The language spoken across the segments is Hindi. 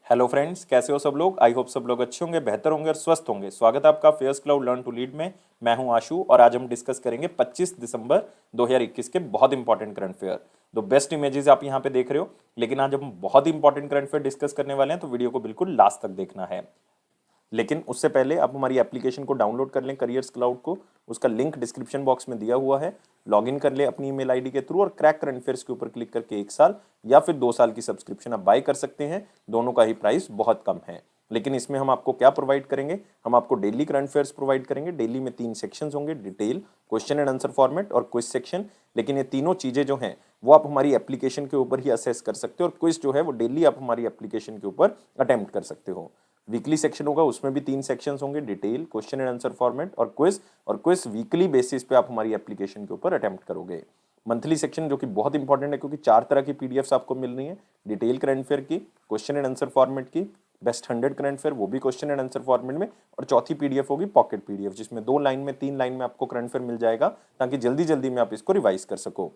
हेलो फ्रेंड्स, कैसे हो सब लोग। आई होप सब लोग अच्छे होंगे, बेहतर होंगे और स्वस्थ होंगे। स्वागत है आपका Fairs Cloud learn to lead में। मैं हूं आशु और आज हम डिस्कस करेंगे 25 दिसंबर 2021 के बहुत इंपॉर्टेंट करंट फेयर। दो बेस्ट इमेजेस आप यहां पे देख रहे हो, लेकिन आज हम बहुत इंपॉर्टेंट करंट फेयर डिस्कस करने वाले हैं, तो वीडियो को बिल्कुल लास्ट तक देखना है। लेकिन उससे पहले आप हमारी एप्लीकेशन को डाउनलोड कर लें, करियर्स क्लाउड को। उसका लिंक डिस्क्रिप्शन बॉक्स में दिया हुआ है। लॉगिन कर ले अपनी ईमेल आईडी के थ्रू और क्रैक करंट अफेयर्स के ऊपर क्लिक करके 1 साल या फिर 2 साल की सब्सक्रिप्शन आप बाय कर सकते हैं। दोनों का ही प्राइस बहुत कम है। लेकिन इसमें हम आपको क्या प्रोवाइड करेंगे, हम आपको डेली करंट अफेयर्स प्रोवाइड करेंगे। डेली में 3 सेक्शंस होंगे, detail, question and answer format और क्विज सेक्शन। लेकिन ये तीनों चीजें जो हैं वो आप हमारी एप्लीकेशन के ऊपर ही असेस कर सकते हो और क्विज जो है वो डेली आप हमारी एप्लीकेशन के ऊपर अटेम्प्ट कर सकते हो। वीकली सेक्शन होगा, उसमें भी 3 सेक्शंस होंगे, detail, question and answer format और क्विज वीकली बेसिस पे आप हमारी एप्लीकेशन के ऊपर अटेम्प्ट करोगे। मंथली सेक्शन जो कि बहुत इंपॉर्टेंट है, क्योंकि 4 तरह की पीडीएफ्स आपको मिल रही है। डिटेल करंट अफेयर की, क्वेश्चन एंड आंसर फॉर्मेट की, बेस्ट 100 करंट अफेयर वो भी क्वेश्चन एंड आंसर फॉर्मेट में, और चौथी पीडीएफ होगी पॉकेट पीडीएफ, जिसमें 2 लाइन में 3 लाइन में आपको करंट अफेयर मिल जाएगा, ताकि जल्दी जल्दी में आप इसको रिवाइज कर सको।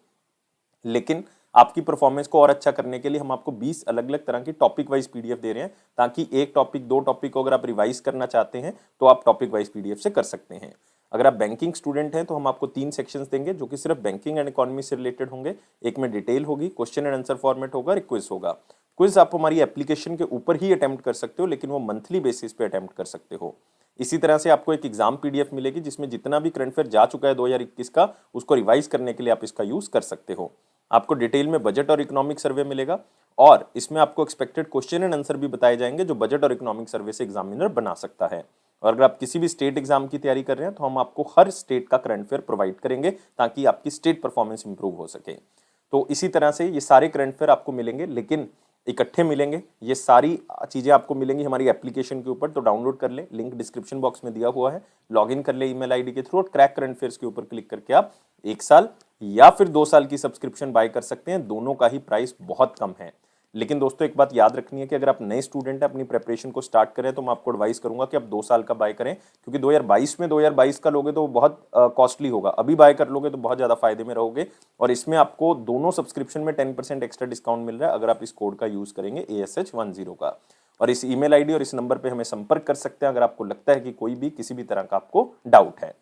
लेकिन आपकी परफॉर्मेंस को और अच्छा करने के लिए हम आपको 20 अलग अलग तरह की टॉपिक वाइज पीडीएफ दे रहे हैं, ताकि एक टॉपिक 2 टॉपिक को अगर आप रिवाइज करना चाहते हैं तो आप टॉपिक वाइज पीडीएफ से कर सकते हैं। अगर आप बैंकिंग स्टूडेंट हैं तो हम आपको 3 सेक्शंस देंगे जो कि सिर्फ बैंकिंग एंड इकोनॉमी से रिलेटेड होंगे। एक में डिटेल होगी, क्वेश्चन एंड आंसर फॉर्मेट होगा, क्विज होगा। क्विज आप हमारी एप्लीकेशन के ऊपर ही अटेम्प्ट कर सकते हो, लेकिन वो मंथली बेसिस पे अटेम्प्ट कर सकते हो। इसी तरह से आपको एक एग्जाम पीडीएफ मिलेगी, जिसमें जितना भी करंट अफेयर जा चुका है 2021 का, उसको रिवाइज करने के लिए आप इसका यूज कर सकते हो। आपको डिटेल में बजट और इकोनॉमिक सर्वे मिलेगा, और इसमें आपको एक्सपेक्टेड क्वेश्चन एंड आंसर भी बताए जाएंगे जो बजट और इकोनॉमिक सर्वे से एग्जामिनर बना सकता है। और अगर आप किसी भी स्टेट एग्जाम की तैयारी कर रहे हैं तो हम आपको हर स्टेट का करंट अफेयर प्रोवाइड करेंगे, ताकि आपकी स्टेट परफॉर्मेंस इंप्रूव हो सके। तो इसी तरह से ये सारे करंट अफेयर आपको मिलेंगे, लेकिन इकट्ठे मिलेंगे। ये सारी चीजें आपको मिलेंगी हमारी एप्लीकेशन के ऊपर, तो डाउनलोड कर ले, लिंक डिस्क्रिप्शन बॉक्स में दिया हुआ है। लॉगिन कर ले ईमेल आईडी के थ्रू और क्रैक करंट अफेयर्स के ऊपर क्लिक करके आप 1 साल या फिर 2 साल की सब्सक्रिप्शन बाय कर सकते हैं। दोनों का ही प्राइस बहुत कम है। लेकिन दोस्तों एक बात याद रखनी है कि अगर आप नए स्टूडेंट हैं, अपनी प्रेपरेशन को स्टार्ट करें, तो मैं आपको एडवाइस करूंगा कि आप 2 साल का बाय करें, क्योंकि 2022 में 2022 का लोगे तो वो बहुत कॉस्टली होगा। अभी बाय कर लोगे तो बहुत ज्यादा फायदे में रहोगे, और इसमें आपको दोनों सब्सक्रिप्शन में 10% एक्स्ट्रा डिस्काउंट मिल रहा है, अगर आप इस कोड का यूज करेंगे ASH10 का। और इस ईमेल आईडी और इस नंबर पे हमें संपर्क कर सकते हैं अगर आपको लगता है कि कोई भी किसी भी तरह का आपको डाउट है।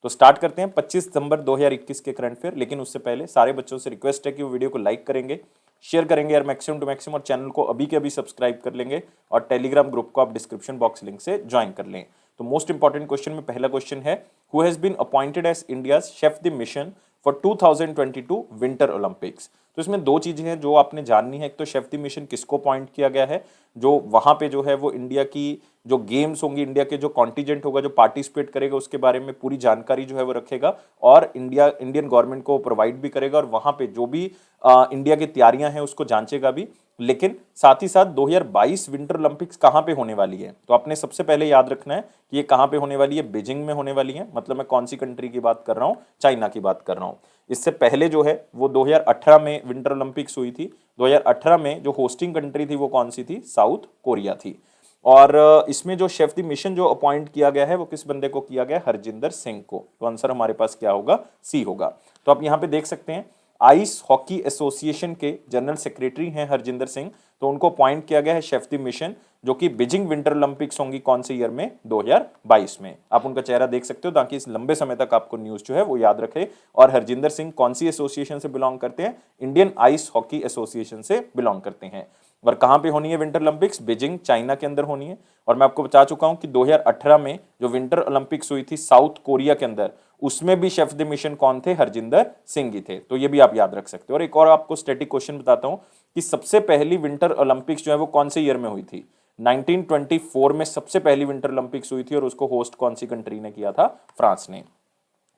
तो स्टार्ट करते हैं 25 दिसंबर 2021 के करंट अफेयर। लेकिन उससे पहले सारे बच्चों से रिक्वेस्ट है कि वो वीडियो को लाइक करेंगे, शेयर करेंगे यार मैक्सिमम टू मैक्सिमम, और चैनल को अभी के अभी सब्सक्राइब कर लेंगे, और टेलीग्राम ग्रुप को आप डिस्क्रिप्शन बॉक्स लिंक से ज्वाइन कर लें। तो मोस्ट इंपॉर्टेंट क्वेश्चन में पहला क्वेश्चन है, who has been appointed as India's chef de mission for 2022 winter Olympics. तो इसमें 2 चीजें हैं जो आपने जाननी है। एक तो शेफ द मिशन किसको अपॉइंट किया गया है, जो वहां पे जो है वो इंडिया की जो गेम्स होंगी, इंडिया के जो कॉन्टिजेंट होगा जो पार्टिसिपेट करेगा, उसके बारे में पूरी जानकारी जो है वो रखेगा, और इंडियन गवर्नमेंट को प्रोवाइड भी करेगा, और वहां पे जो भी इंडिया की तैयारियां हैं उसको जांचेगा भी। लेकिन साथ ही साथ 2022 विंटर ओलंपिक्स कहां पे होने वाली है, तो आपने सबसे पहले याद रखना है कि ये कहां पे होने वाली है। बीजिंग में होने वाली है। मतलब मैं कौन सी कंट्री की बात कर रहा हूं, चाइना की बात कर रहा हूं। इससे पहले जो है वो 2018 में विंटर ओलंपिक्स हुई थी। 2018 में जो होस्टिंग कंट्री थी वो कौन सी थी, साउथ कोरिया थी। और इसमें जो शेफ द मिशन जो अपॉइंट किया गया है वो किस बंदे को किया गया, हरजिंदर सिंह को। तो आंसर हमारे पास क्या होगा, सी होगा। तो आप यहां पे देख सकते हैं आइस हॉकी एसोसिएशन के जनरल सेक्रेटरी हैं हरजिंदर सिंह, तो उनको अपॉइंट किया गया है शेफ द मिशन, जो कि बीजिंग विंटर ओलंपिक्स होंगी कौन से ईयर में, 2022 में। आप उनका चेहरा देख सकते हो, ताकि इस लंबे समय तक आपको न्यूज जो है वो याद रखे। और हरजिंदर सिंह कौन सी एसोसिएशन से बिलोंग करते हैं, इंडियन आइस हॉकी एसोसिएशन से बिलोंग करते हैं। और कहां पे होनी है विंटर ओलंपिक्स, बीजिंग चाइना के अंदर होनी है। और मैं आपको बता चुका हूं कि 2018 में जो विंटर ओलंपिक्स हुई थी साउथ कोरिया के अंदर, उसमें भी शेफ द मिशन कौन थे, हरजिंदर सिंह ही थे। तो ये भी आप याद रख सकते हो। और एक और आपको स्टैटिक क्वेश्चन बताता हूं कि सबसे पहली विंटर ओलंपिक्स जो है वो कौन से ईयर में हुई थी। 1924 में सबसे पहली विंटर ओलंपिक्स हुई थी, और उसको होस्ट कौन सी कंट्री ने किया था, फ्रांस ने।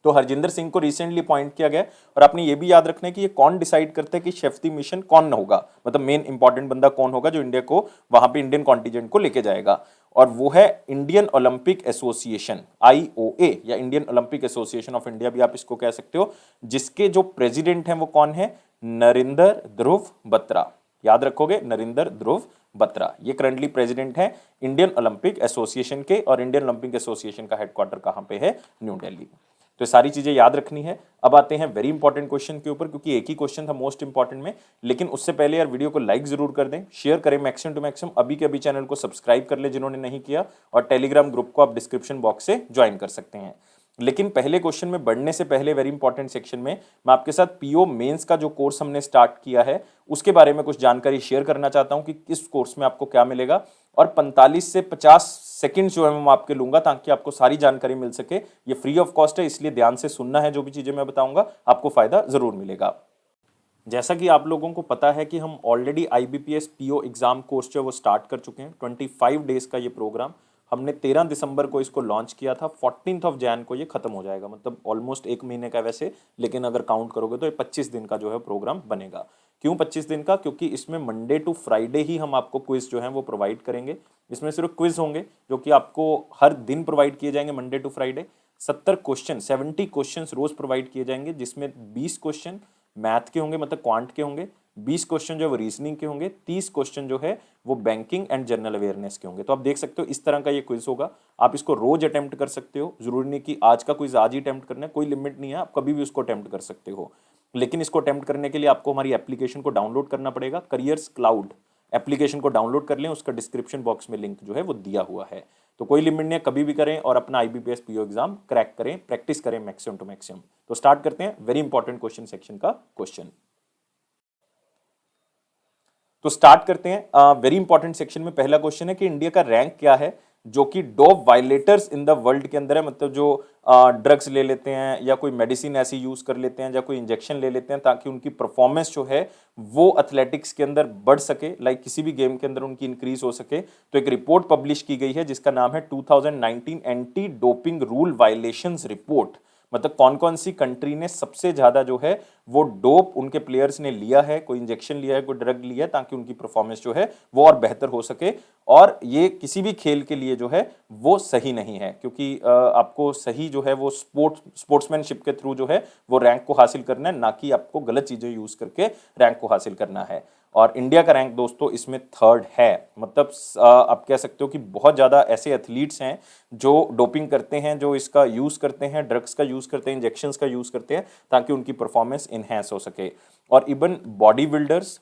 तो हरजिंदर सिंह को रिसेंटली अपॉइंट किया गया। और आपने ये भी याद रखना है कि ये कौन डिसाइड करता है कि शेफ द मिशन कौन होगा, मतलब मेन इंपॉर्टेंट बंदा कौन होगा जो इंडिया को वहां पे इंडियन कॉन्टिजेंट को लेके जाएगा। और वो है इंडियन ओलंपिक एसोसिएशन, IOA, या Indian Olympic association of India भी आप इसको कह सकते हो, जिसके जो प्रेसिडेंट हैं वो कौन है, नरेंद्र ध्रुव बत्रा। याद रखोगे, नरेंद्र ध्रुव बत्रा ये करंटली प्रेसिडेंट हैं इंडियन ओलंपिक एसोसिएशन के। और इंडियन ओलंपिक एसोसिएशन का हेडक्वार्टर कहां पे है, न्यू दिल्ली। तो ये सारी चीजें याद रखनी है। अब आते हैं वेरी इंपॉर्टेंट क्वेश्चन के ऊपर, क्योंकि एक ही क्वेश्चन था मोस्ट इंपॉर्टेंट में, लेकिन उससे पहले यार वीडियो को लाइक जरूर कर दें, शेयर करें मैक्सिमम टू मैक्सिमम, अभी के अभी चैनल को सब्सक्राइब कर ले जिन्होंने नहीं किया, और टेलीग्राम ग्रुप को आप डिस्क्रिप्शन बॉक्स से ज्वाइन कर सकते हैं। लेकिन पहले क्वेश्चन में बढ़ने से पहले वेरी इंपॉर्टेंट सेक्शन में मैं आपके साथ पीओ मेंस का जो कोर्स हमने स्टार्ट किया है उसके बारे में कुछ जानकारी शेयर करना चाहता हूं कि किस कोर्स में आपको क्या मिलेगा, और 45 से 50 सेकंड जो है मैं आपके लूंगा ताकि आपको सारी जानकारी मिल सके। ये फ्री ऑफ कॉस्ट है, इसलिए ध्यान से सुनना है, जो भी चीजें मैं बताऊंगा आपको फायदा जरूर मिलेगा। जैसा कि आप लोगों को पता है कि हम already IBPS PO exam course जो है वो स्टार्ट कर चुके हैं। 25 डेज का ये प्रोग्राम हमने 13 दिसंबर को इसको लॉन्च किया था, 14 ऑफ जैन को ये खत्म हो जाएगा, मतलब ऑलमोस्ट एक महीने का वैसे, लेकिन अगर काउंट करोगे तो ये 25 दिन का जो है प्रोग्राम बनेगा। क्यों 25 दिन का? क्योंकि इसमें मंडे टू फ्राइडे ही हम आपको क्विज जो है वो प्रोवाइड करेंगे। इसमें सिर्फ क्विज होंगे जो कि आपको हर दिन प्रोवाइड किए जाएंगे मंडे टू फ्राइडे। 70 क्वेश्चन रोज प्रोवाइड किए जाएंगे, जिसमें 20 क्वेश्चन मैथ के होंगे, मतलब क्वांट के होंगे, 20 क्वेश्चन जो है वो रीजनिंग के होंगे, 30 क्वेश्चन जो है वो बैंकिंग एंड जनरल अवेयरनेस के होंगे। तो आप देख सकते हो इस तरह का ये क्विज होगा। आप इसको रोज अटेम्प्ट कर सकते हो, जरूरी नहीं कि आज का क्विज आज ही अटेम्प्ट करना है, कोई लिमिट नहीं है, आप कभी भी उसको अटेम्प्ट कर सकते हो। लेकिन इसको अटेम्प्ट करने के लिए आपको हमारी एप्लीकेशन को डाउनलोड करना पड़ेगा। करियर्स क्लाउड एप्लीकेशन को डाउनलोड कर लें, उसका डिस्क्रिप्शन बॉक्स में लिंक जो है वो दिया हुआ है। तो कोई लिमिट नहीं है, कभी भी करें और अपना आईबीपीएस पीओ एग्जाम क्रैक करें, प्रैक्टिस करें मैक्सिमम टू मैक्सिमम। तो स्टार्ट करते हैं वेरी इंपॉर्टेंट क्वेश्चन सेक्शन का क्वेश्चन। तो स्टार्ट करते हैं वेरी इंपॉर्टेंट सेक्शन में। पहला क्वेश्चन है कि इंडिया का रैंक क्या है जो कि dope violators in the world के अंदर है, मतलब जो ड्रग्स ले लेते हैं या कोई मेडिसिन ऐसी यूज कर लेते हैं या कोई इंजेक्शन ले लेते हैं ताकि उनकी परफॉर्मेंस जो है वो एथलेटिक्स के अंदर बढ़ सके, लाइक किसी भी गेम के अंदर उनकी इंक्रीज हो सके। तो एक रिपोर्ट पब्लिश की गई है जिसका नाम है 2019 anti doping rule violations report. मतलब कौन कौन सी कंट्री ने सबसे ज्यादा जो है वो डोप उनके प्लेयर्स ने लिया है, कोई इंजेक्शन लिया है, कोई ड्रग लिया है ताकि उनकी परफॉर्मेंस जो है वो और बेहतर हो सके। और ये किसी भी खेल के लिए जो है वो सही नहीं है, क्योंकि आपको सही जो है वो स्पोर्ट्समैनशिप के थ्रू जो है वो रैंक को हासिल करना है, ना कि आपको गलत चीजें यूज करके रैंक को हासिल करना है। और इंडिया का रैंक दोस्तों इसमें थर्ड है। मतलब आप कह सकते हो कि बहुत ज़्यादा ऐसे एथलीट्स हैं जो डोपिंग करते हैं, जो इसका यूज़ करते हैं, ड्रग्स का यूज़ करते हैं, इंजेक्शंस का यूज़ करते हैं ताकि उनकी परफॉर्मेंस इन्हेंस हो सके। और इवन बॉडी बिल्डर्स,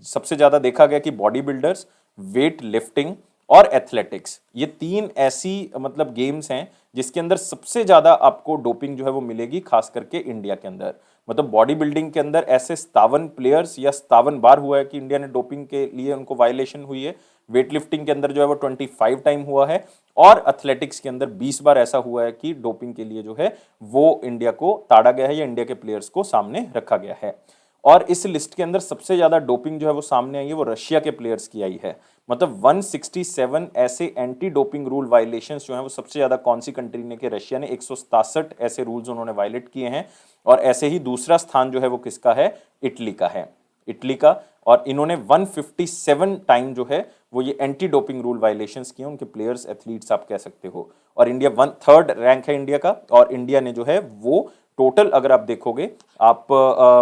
सबसे ज़्यादा देखा गया कि बॉडी बिल्डर्स, वेट लिफ्टिंग और एथलेटिक्स, ये तीन ऐसी मतलब गेम्स हैं जिसके अंदर सबसे ज़्यादा आपको डोपिंग जो है वो मिलेगी, खास करके इंडिया के अंदर। मतलब बॉडी बिल्डिंग के अंदर ऐसे 57 प्लेयर्स या 57 बार हुआ है कि इंडिया ने डोपिंग के लिए उनको वायलेशन हुई है। वेट लिफ्टिंग के अंदर जो है वो 25 टाइम हुआ है, और एथलेटिक्स के अंदर 20 बार ऐसा हुआ है कि डोपिंग के लिए जो है वो इंडिया को ताड़ा गया है या इंडिया के प्लेयर्स को सामने रखा गया है। और इस लिस्ट के अंदर सबसे ज्यादा डोपिंग जो है वो सामने आई है वो रशिया के प्लेयर्स की आई है। मतलब 167 ऐसे एंटी डोपिंग रूल वायलेशंस जो हैं वो सबसे ज्यादा कौन सी कंट्री ने किए? रशिया ने 167 ऐसे रूल्स उन्होंने वायलेट किए हैं। और ऐसे ही दूसरा स्थान जो है वो किसका है? इटली का है, इटली का। और इन्होंने 157 टाइम जो है वो ये एंटी डोपिंग रूल वायलेशंस किए, उनके प्लेयर्स, एथलीट्स आप कह सकते हो। और इंडिया थर्ड रैंक है इंडिया का। और इंडिया ने जो है वो टोटल अगर आप देखोगे, आप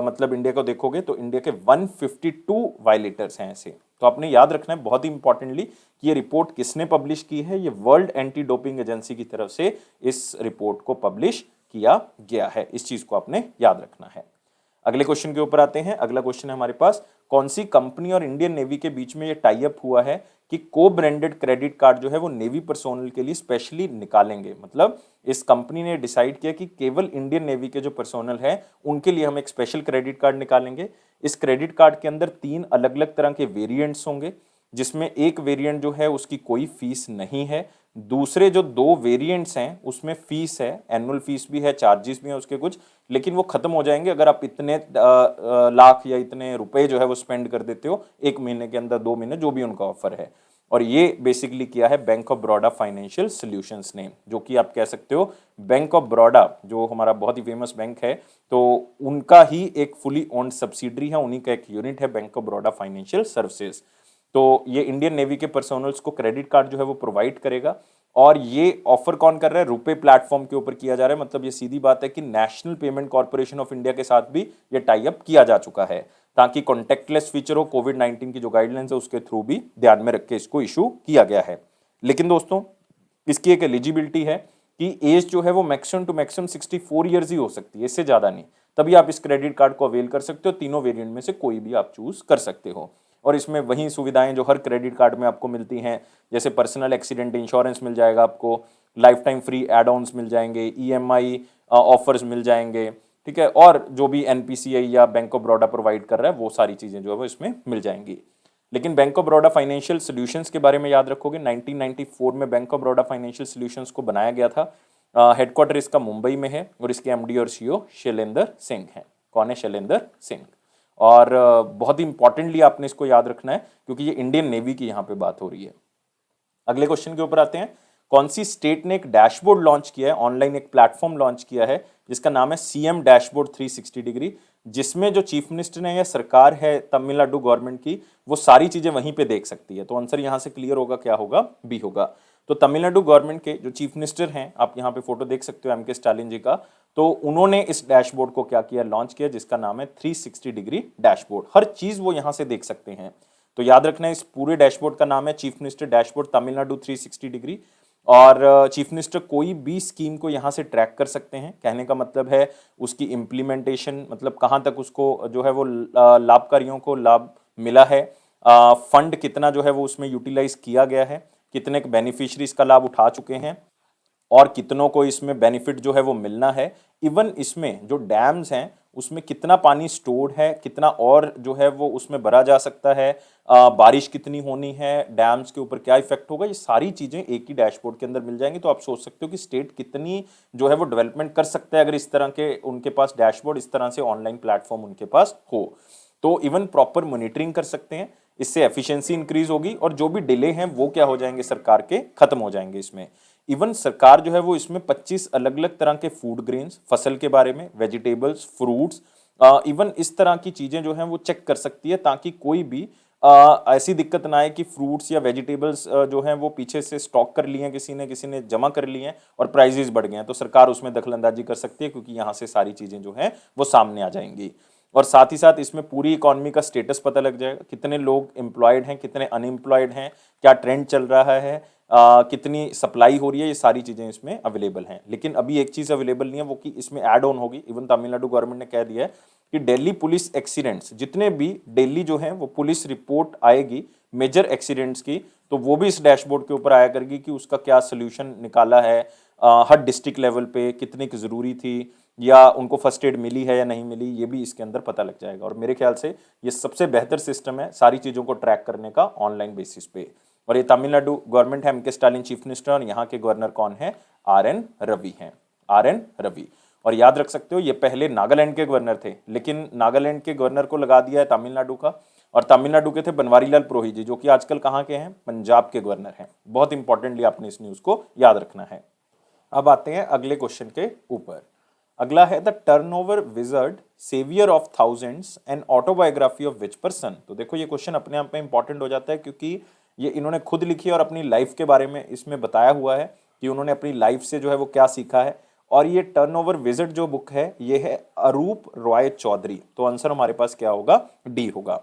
मतलब इंडिया को देखोगे तो इंडिया के 152 वायलेटर्स हैं ऐसे। तो आपने याद रखना है बहुत ही इंपॉर्टेंटली कि ये रिपोर्ट किसने पब्लिश की है। ये वर्ल्ड एंटी डोपिंग एजेंसी की तरफ से इस रिपोर्ट को पब्लिश किया गया है, इस चीज को आपने याद रखना है। अगले क्वेश्चन के ऊपर आते हैं। अगला क्वेश्चन है हमारे पास, कौन सी कंपनी और इंडियन नेवी के बीच में ये टाई अप हुआ है कि को ब्रांडेड क्रेडिट कार्ड जो है वो नेवी पर्सोनल के लिए स्पेशली निकालेंगे। मतलब इस कंपनी ने डिसाइड किया कि केवल इंडियन नेवी के जो पर्सोनल है उनके लिए हम एक स्पेशल क्रेडिट कार्ड निकालेंगे। इस क्रेडिट कार्ड के अंदर 3 अलग अलग तरह के वेरिएंट्स होंगे, जिसमें एक वेरिएंट जो है उसकी कोई फीस नहीं है, दूसरे जो 2 वेरिएंट्स हैं उसमें फीस है, एनुअल फीस भी है, चार्जेस भी हैं उसके कुछ, लेकिन वो खत्म हो जाएंगे अगर आप इतने लाख या इतने रुपए जो है वो स्पेंड कर देते हो 1 महीने के अंदर, 2 महीने, जो भी उनका ऑफर है। और ये बेसिकली किया है bank of Baroda financial solutions ने, जो कि आप कह सकते हो बैंक ऑफ बड़ौदा जो हमारा बहुत ही फेमस बैंक है, तो उनका ही एक फुली ओन्ड सब्सिडरी है, उन्हीं का एक यूनिट है bank of Baroda financial services. तो ये इंडियन नेवी के पर्सोनल्स को क्रेडिट कार्ड जो है वो प्रोवाइड करेगा। और ये ऑफर कौन कर रहा है? रुपे प्लेटफॉर्म के ऊपर किया जा रहा है। मतलब ये सीधी बात है कि national payment corporation of India के साथ भी ये टाई अप किया जा चुका है, ताकि कॉन्टेक्टलेस फीचर हो, कोविड-19 की जो गाइडलाइंस है उसके थ्रू भी ध्यान में रख के इसको इशू किया गया है। लेकिन दोस्तों इसकी एक एलिजिबिलिटी है कि एज जो है वो maximum to maximum 64 years he हो सकती है, इससे ज़्यादा नहीं। तभी आप इस क्रेडिट कार्ड को अवेल कर सकते हो। तीनों वेरिएंट में से कोई भी आप चूज कर सकते हो। और इसमें वही सुविधाएं जो हर क्रेडिट कार्ड में आपको मिलती हैं, जैसे पर्सनल एक्सीडेंट इंश्योरेंस मिल जाएगा आपको, lifetime free add ons मिल जाएंगे, ईएमआई ऑफर्स मिल जाएंगे, ठीक है, और जो भी एनपीसीआई या बैंक ऑफ बड़ौदा प्रोवाइड कर रहा है वो सारी चीज़ें जो है वो इसमें मिल जाएंगी। लेकिन bank of Baroda financial solutions के बारे में याद रखोगे, 1994 में bank of Baroda financial solutions को बनाया गया था। हेडक्वार्टर इसका मुंबई में है और इसके एमडी और सीईओ शैलेंद्र सिंह हैं। कौन है? शैलेंद्र सिंह। और बहुत ही इंपॉर्टेंटली आपने इसको याद रखना है क्योंकि ये इंडियन नेवी की यहाँ पे बात हो रही है। अगले क्वेश्चन के ऊपर आते हैं। कौन सी स्टेट ने एक डैशबोर्ड लॉन्च किया है, ऑनलाइन एक प्लेटफॉर्म लॉन्च किया है जिसका नाम है सीएम डैशबोर्ड 360 डिग्री, जिसमें जो चीफ मिनिस्टर है या सरकार है तमिलनाडु गवर्नमेंट की, वो सारी चीजें वहीं पे देख सकती है। तो आंसर यहां से क्लियर होगा, क्या होगा? बी होगा। तो तमिलनाडु गवर्नमेंट के जो चीफ मिनिस्टर हैं, आप यहाँ पे फोटो देख सकते हो एम के स्टालिन जी का, तो उन्होंने इस डैशबोर्ड को क्या किया? लॉन्च किया, जिसका नाम है 360 डिग्री डैशबोर्ड। हर चीज वो यहां से देख सकते हैं। तो याद रखना है, इस पूरे डैशबोर्ड का नाम है chief minister dashboard Tamil Nadu 360 degree. और चीफ मिनिस्टर कोई भी स्कीम को यहाँ से ट्रैक कर सकते हैं। कहने का मतलब है उसकी इम्प्लीमेंटेशन, मतलब कहाँ तक उसको जो है वो लाभकारियों को लाभ मिला है, फंड कितना जो है वो उसमें यूटिलाइज किया गया है, कितने बेनिफिशियरी इसका लाभ उठा चुके हैं और कितनों को इसमें बेनिफिट जो है वो मिलना है। इवन इसमें जो डैम्स हैं उसमें कितना पानी स्टोर्ड है, कितना और जो है वो उसमें भरा जा सकता है, बारिश कितनी होनी है, डैम्स के ऊपर क्या इफेक्ट होगा, ये सारी चीजें एक ही डैशबोर्ड के अंदर मिल जाएंगी। तो आप सोच सकते हो कि स्टेट कितनी जो है वो डेवलपमेंट कर सकता है अगर इस तरह के उनके पास डैशबोर्ड, इस तरह से ऑनलाइन प्लेटफॉर्म उनके पास हो। तो इवन प्रॉपर मॉनिटरिंग कर सकते हैं, इससे एफिशिएंसी इंक्रीज होगी और जो भी डिले हैं वो क्या हो जाएंगे? सरकार के खत्म हो जाएंगे इसमें। इवन सरकार जो है वो इसमें 25 अलग अलग तरह के फूड ग्रेन्स, फसल के बारे में, वेजिटेबल्स, फ्रूट्स, इवन इस तरह की चीजें जो हैं वो चेक कर सकती है, ताकि कोई भी ऐसी दिक्कत ना आए कि फ्रूट्स या वेजिटेबल्स जो हैं वो पीछे से स्टॉक कर लिए हैं, किसी ने जमा कर लिए हैं और प्राइजेस बढ़ गए हैं, तो सरकार उसमें दखलंदाजी कर सकती है क्योंकि यहाँ से सारी चीजें जो हैं वो सामने आ जाएंगी। और साथ ही साथ इसमें पूरी इकोनॉमी का स्टेटस पता लग जाएगा, कितने लोग एम्प्लॉयड हैं, कितने अनएम्प्लॉयड हैं, क्या ट्रेंड चल रहा है, कितनी सप्लाई हो रही है, ये सारी चीज़ें इसमें अवेलेबल हैं। लेकिन अभी एक चीज़ अवेलेबल नहीं है, वो कि इसमें ऐड ऑन होगी। इवन तमिलनाडु गवर्नमेंट ने कह दिया है कि दिल्ली पुलिस एक्सीडेंट्स, जितने भी दिल्ली जो है वो पुलिस रिपोर्ट आएगी मेजर एक्सीडेंट्स की, तो वो भी इस डैशबोर्ड के ऊपर आया करेगी कि उसका क्या सोल्यूशन निकाला है, हर डिस्ट्रिक्ट लेवल पे कितनी की ज़रूरी थी या उनको फर्स्ट एड मिली है या नहीं मिली, ये भी इसके अंदर पता लग जाएगा। और मेरे ख्याल से ये सबसे बेहतर सिस्टम है सारी चीज़ों को ट्रैक करने का ऑनलाइन बेसिस पे। और ये तमिलनाडु गवर्नमेंट है, एम के स्टालिन चीफ मिनिस्टर, और यहाँ के गवर्नर कौन है? आर.एन. रवि हैं, आर.एन. रवि। और याद रख सकते हो ये पहले नागालैंड के गवर्नर थे, लेकिन नागालैंड के गवर्नर को लगा दिया है तमिलनाडु का, और तमिलनाडु के थे बनवारीलाल पुरोहित जी, जो कि आजकल कहाँ के हैं? पंजाब के गवर्नर हैं। बहुत इंपॉर्टेंटली आपने इस न्यूज़ को याद रखना है। अब आते हैं अगले क्वेश्चन के ऊपर। अगला है the turnover wizard, saviour of thousands, an autobiography of which person. तो देखो ये क्वेश्चन अपने आप में इंपॉर्टेंट हो जाता है क्योंकि ये इन्होंने खुद लिखी है और अपनी लाइफ के बारे में इसमें बताया हुआ है कि उन्होंने अपनी लाइफ से जो है वो क्या सीखा है। और ये टर्नओवर विजर्ड जो बुक है ये है अरूप रॉय चौधरी। तो आंसर हमारे पास क्या होगा? डी होगा।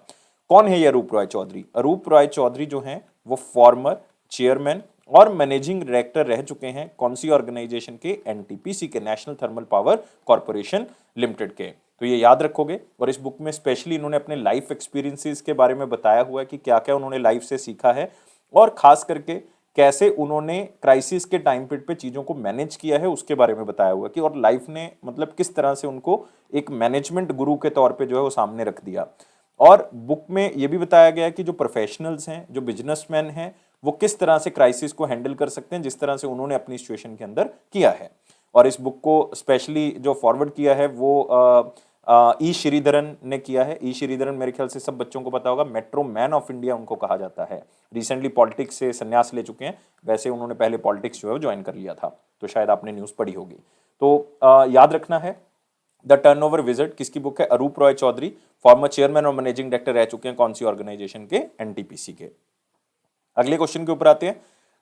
कौन है ये अरूप रॉय चौधरी? अरूप रॉय चौधरी जो हैं वो फॉर्मर चेयरमैन और मैनेजिंग डायरेक्टर रह चुके हैं कौन सी ऑर्गेनाइजेशन के? एनटीपीसी के, national thermal power corporation limited के। तो ये याद रखोगे। और इस बुक में स्पेशली इन्होंने अपने लाइफ एक्सपीरियंसेस के बारे में बताया हुआ है कि क्या क्या उन्होंने लाइफ से सीखा है और खास करके कैसे उन्होंने क्राइसिस के टाइम पीरियड पे चीज़ों को मैनेज किया है उसके बारे में बताया हुआ है कि और लाइफ ने मतलब किस तरह से उनको एक मैनेजमेंट गुरु के तौर पे जो है वो सामने रख दिया। और बुक में ये भी बताया गया है कि जो प्रोफेशनल्स हैं, जो बिजनेसमैन हैं, वो किस तरह से क्राइसिस को हैंडल कर सकते हैं जिस तरह से उन्होंने अपनी सिचुएशन के अंदर किया है। और इस बुक को स्पेशली जो फॉरवर्ड किया है वो ई श्रीधरन ने किया है। ई श्रीधरन मेरे ख्याल से सब बच्चों को पता होगा, मेट्रो मैन ऑफ इंडिया उनको कहा जाता है। रिसेंटली पॉलिटिक्स से संन्यास ले चुके हैं, वैसे उन्होंने पहले पॉलिटिक्स जो है ज्वाइन कर लिया था, तो शायद आपने न्यूज़ पढ़ी होगी। तो याद रखना है द टर्नओवर विजर्ड किसकी बुक है? अरूप रॉय चौधरी, फॉर्मर चेयरमैन और मैनेजिंग डायरेक्टर रह चुके हैं कौन सी ऑर्गेनाइजेशन के? एनटीपीसी के। अगले क्वेश्चन के ऊपर आते हैं।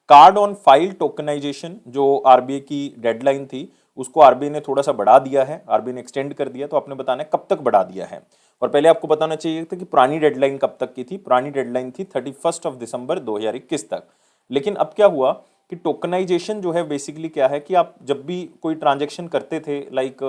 कार्ड ऑन फाइल टोकनाइजेशन, जो आरबीआई की डेडलाइन थी उसको आरबीआई ने थोड़ा सा बढ़ा दिया है, आरबीआई ने एक्सटेंड कर दिया। तो आपने बताना है कब तक बढ़ा दिया है। और पहले आपको बताना चाहिए था कि पुरानी डेडलाइन कब तक की थी। पुरानी डेडलाइन थी 31 दिसंबर 2021 तक। लेकिन अब क्या हुआ कि टोकनाइजेशन जो है बेसिकली क्या है कि आप जब भी कोई ट्रांजेक्शन करते थे, लाइक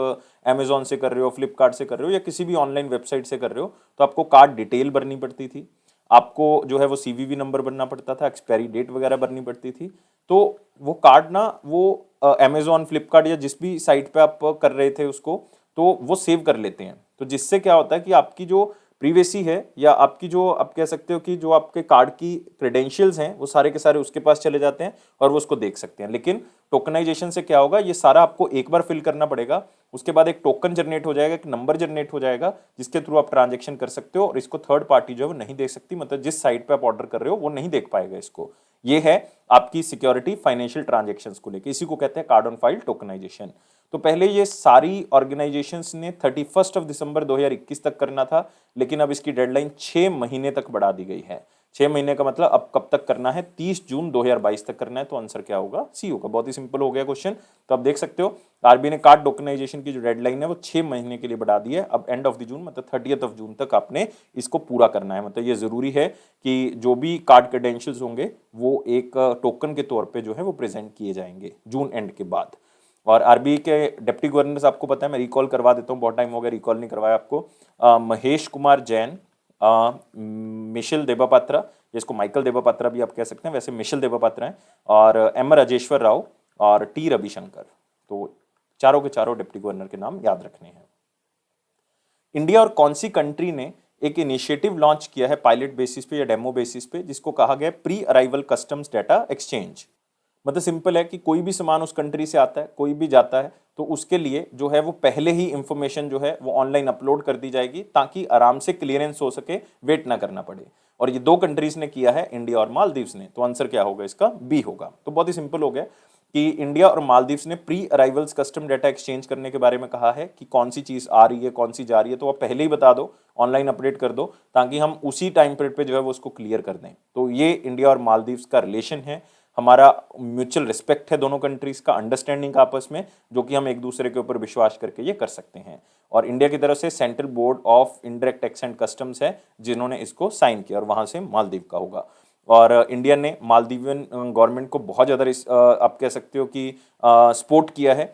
अमेजोन से कर रहे हो, फ्लिपकार्ट से कर रहे हो या किसी भी ऑनलाइन वेबसाइट से कर रहे हो, तो आपको कार्ड डिटेल भरनी पड़ती थी, आपको जो है वो सीवीवी नंबर भरना पड़ता था, एक्सपायरी डेट वगैरह भरनी पड़ती थी। तो वो कार्ड ना वो अमेजोन, फ्लिपकार्ट या जिस भी साइट पे आप कर रहे थे उसको, तो वो सेव कर लेते हैं। तो जिससे क्या होता है कि आपकी जो प्रीवेसी है या आपकी जो आप कह सकते हो कि जो आपके कार्ड की क्रेडेंशियल्स हैं वो सारे के सारे उसके पास चले जाते हैं और वो उसको देख सकते हैं। लेकिन टोकनाइजेशन से क्या होगा, ये सारा आपको एक बार फिल करना पड़ेगा, उसके बाद एक टोकन जनरेट हो जाएगा, एक नंबर जनरेट हो जाएगा जिसके थ्रू आप ट्रांजेक्शन कर सकते हो और इसको थर्ड पार्टी जो है वो नहीं देख सकती, मतलब जिस साइट पे आप ऑर्डर कर रहे हो वो नहीं देख पाएगा इसको। ये है आपकी सिक्योरिटी फाइनेंशियल ट्रांजेक्शंस को लेकर, इसी को कहते हैं कार्ड ऑन फाइल टोकनाइजेशन। तो पहले ये सारी ऑर्गेनाइजेशंस ने 31 दिसंबर 2021 तक करना था, लेकिन अब इसकी डेडलाइन 6 महीने तक बढ़ा दी गई है। 6 महीने का मतलब अब कब तक करना है, 30 जून 2022 तक करना है। तो आंसर क्या होगा, सी होगा। बहुत ही सिंपल हो गया क्वेश्चन। तो आप देख सकते हो आरबीआई ने कार्ड टोकनाइजेशन की जो डेडलाइन है वो 6 महीने के लिए बढ़ा दी है। अब एंड ऑफ द जून मतलब 30 जून तक आपने इसको पूरा करना है। मतलब ये जरूरी है कि जो भी कार्ड क्रेडेंशियल्स होंगे वो एक टोकन के तौर पे जो है वो प्रेजेंट किए जाएंगे जून एंड के बाद। और आरबीआई के डिप्टी गवर्नर आपको पता है, मैं रिकॉल करवा देता हूँ, बहुत टाइम हो गया रिकॉल नहीं करवाया आपको। महेश कुमार जैन, मिशेल देबापात्रा, जिसको माइकल देबापात्रा भी आप कह सकते हैं, वैसे मिशेल देबापात्रा हैं, और एम राजेश्वर राव और टी रविशंकर। तो चारों के चारों डिप्टी गवर्नर के नाम याद रखने हैं। इंडिया और कौन सी कंट्री ने एक इनिशिएटिव लॉन्च किया है पायलट बेसिस पे या डेमो बेसिस पे, जिसको कहा गया pre arrival customs data exchange. मतलब सिंपल है कि कोई भी सामान उस कंट्री से आता है, कोई भी जाता है, तो उसके लिए जो है वो पहले ही इंफॉर्मेशन जो है वो ऑनलाइन अपलोड कर दी जाएगी ताकि आराम से क्लियरेंस हो सके, वेट ना करना पड़े। और ये दो कंट्रीज ने किया है, इंडिया और मालदीव्स ने। तो आंसर क्या होगा इसका, बी होगा। तो बहुत ही सिंपल हो गया कि इंडिया और मालदीव्स ने pre arrivals custom data exchange करने के बारे में कहा है कि कौन सी चीज आ रही है, कौन सी जा रही है, तो आप पहले ही बता दो, ऑनलाइन अपडेट कर दो, ताकि हम उसी टाइम पीरियड पे जो है वो उसको क्लियर कर दें। तो ये इंडिया और मालदीव्स का रिलेशन है, हमारा म्यूचुअल रिस्पेक्ट है दोनों कंट्रीज का, अंडरस्टैंडिंग आपस में, जो कि हम एक दूसरे के ऊपर विश्वास करके ये कर सकते हैं। और इंडिया की तरफ से central board of indirect tax and customs है जिन्होंने इसको साइन किया, और वहां से मालदीव का होगा। और इंडिया ने मालदीवियन गवर्नमेंट को बहुत ज़्यादा आप कह सकते हो कि सपोर्ट किया है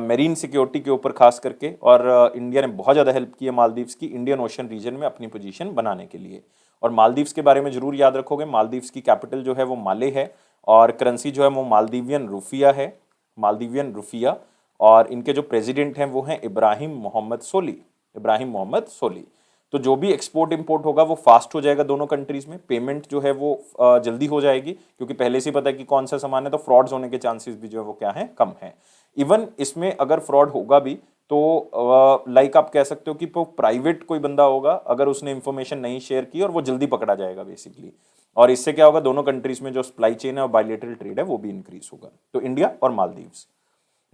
मेरीन सिक्योरिटी के ऊपर खास करके, और इंडिया ने बहुत ज़्यादा हेल्प की है मालदीव्स की इंडियन ओशन रीजन में अपनी पोजीशन बनाने के लिए। और मालदीव्स के बारे में जरूर याद रखोगे, मालदीव्स की कैपिटल जो है वो माले है, और करेंसी जो है वो मालदीवियन रुफिया है, मालदीवियन रुफिया। और इनके जो प्रेसिडेंट हैं वो हैं इब्राहिम मोहम्मद सोली, इब्राहिम मोहम्मद सोली। तो जो भी एक्सपोर्ट इंपोर्ट होगा वो फास्ट हो जाएगा दोनों कंट्रीज में, पेमेंट जो है वो जल्दी हो जाएगी, क्योंकि पहले से ही पता है कि कौन सा सामान है, तो फ्रॉड्स होने के चांसेस भी जो है वो क्या है, कम है। इवन इसमें अगर फ्रॉड होगा भी तो लाइक आप कह सकते हो कि प्राइवेट कोई बंदा होगा, अगर उसने इंफॉर्मेशन नहीं शेयर की, और वो जल्दी पकड़ा जाएगा बेसिकली। और इससे क्या होगा, दोनों कंट्रीज में जो सप्लाई चेन है और बायलैटरल ट्रेड है वो भी इंक्रीज होगा। तो इंडिया और मालदीव्स।